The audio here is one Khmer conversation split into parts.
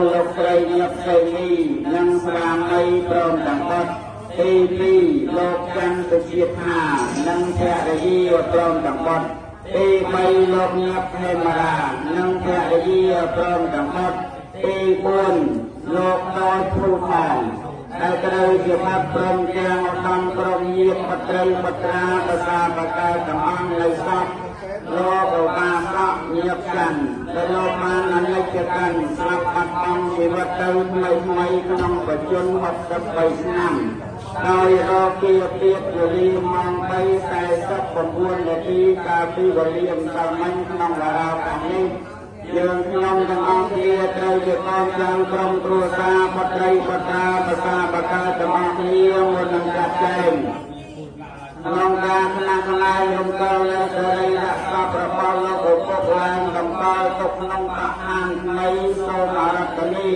លោកស្រីញឹកស្រីនេះនិងស្វាមីព្រមទាំងបុត្រទី2លោកច័ន្ទជាថានិងភរិយាព្រមទាំងបុត្រទី3លោកញឹកហេមរានិងភរិយាព្រមទាំងបុត្រទី4លោកដោយភូថាដែលត្រូវជាបាត់ព្រមទាំងឧត្តមក្រុមញាតិបត្រីបត្រាប្រសាបកែទាំងអង្គនៅសពលោកឧបាសកញាតិកាន់ដែលលោកបានអនិច្ចកាន់ស្លាប់បាត់បង់ជីវិតទៅថ្មីក្នុងបច្ចុប្បន្ន63ឆ្នាំដោយរកគៀពីវេលាម៉ោង 3:49 នាទីកាលពីវេលាម្សិលមិញក្នុងតារាកាលនេះយើងខ្ញុំទាំងអស់គ្នាត្រូវជាកូនចៅក្រុមគ្រួសារបត្រីបត្រាប្រសាបកែទាំងអស់គ្នាមុននឹងចាត់ចែងក្នុងការថ្នាក់ថ្លែងរំកិលនៅសេរីរក្សាប្រព័ន្ធលោកឪពុកឡើងតម្កល់ទុកក្នុងបឋានថ្មីសូមអារាធនា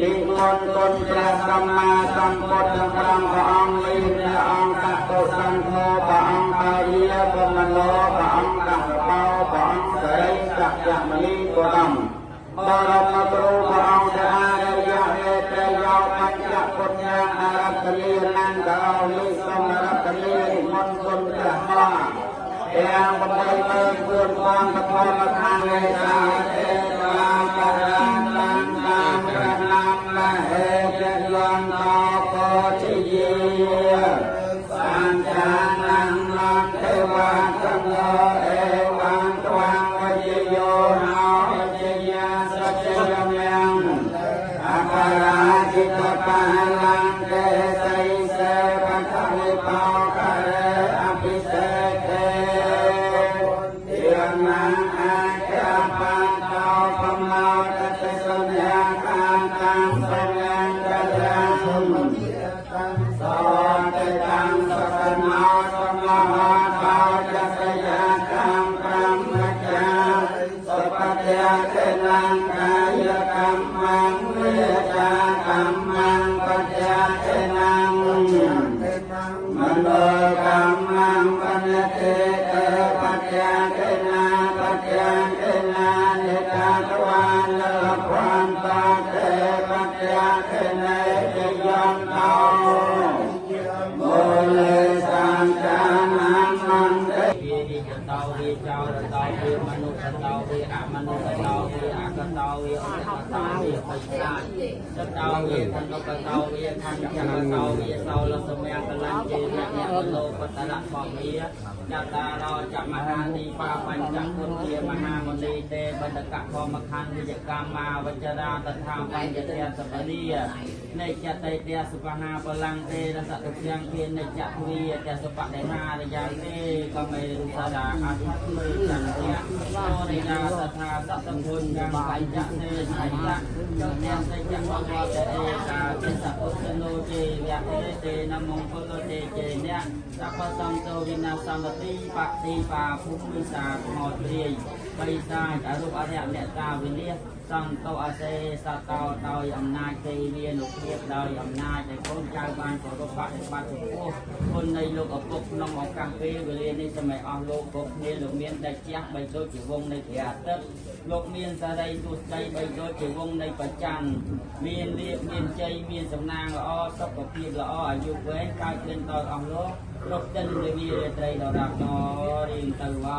និមន្តគុណព្រះសម្មាសម្ពុទ្ធទាំង5ព្រះអង្គមានព្រះអង្គកតុសង្ឃោព្រះអង្គការិយាបមនោព្រះអង្គកសបោព្រះអង្គសិរីសក្យមលីពុទ្ធំបរមគ្រូព្រះអង្គដែលអរិយហេតុយោបញ្ចពុទ្ធាអារតនីនន្តរោមិសមរតនីនិមន្តគុណព្រះអង្គទាំង80000ពួនផងបឋមឋាននៃសាទេវាបរានតាំងតាមព្រះនាមមហេជយន្តកោតិយាសញ្ចានាងទេវាកំឡោអេវាងត្វាងវិជ្ជយោណោវិជ្ជយាសច្ចយមយ៉ាងអបរាជិតបានឡាងកេសៃសេបខនិបោករេអភិសេកេមនុស្សតោវាអមនុស្សតោវាអកតោវាអកតោវាបិសាចសតោវាធនកតោវាខញ្ញកតោវាសោលសមយកលញ្ជេអ្នកលោកបតរៈបមេចតារោចមហានីបាបញ្ចគុណជាមហាមនីទេបណ្ឌកបមខណ្ឌវិជ្ជកម្មាវចរាតថាបញ្ញតិសបនីនៃចតេទសបហាបលង្ទេរសតព្យ៉ាងភានិចទ្វីតសបដេហារយ៉ាងទេក៏មេរុសារាអធិមេចន្ទៈโอรินาสถาสัตพุญญังปัญจเตชัยยะจงเนียนใส่จังหวะเตเอกาเจสัพพุทโนเจยะเอเตนะมงคลเตเจเนี่ยสัพพสังโตวินาสัมปติปะติปาภุมิสาหอตรีบริษัทอรูปอริยเนตาวิเลียสังโตอาเซสัตตาโดยอำนาจเทวีนุเทียบโดยอำนาจในคนเจ้าบ้านของรบปฏิบัติคนในโลกอภพน้องออกกลางปีเวลาในสมัยออกโลกกบเนี่ยโลกเมียนได้เจี๊ยบใบโดยจีวงในเทียตึกโลกเมียนสะได้ดุดใจใบโดยจีวงในประจันเมียนเรียบเมียนใจเมียนสำนางละอ้อสับกับพีละอ้ออายุเว้นกลายเป็นตอนออกโลกรบจันทร์เวียไตรดอกนอริงตะวา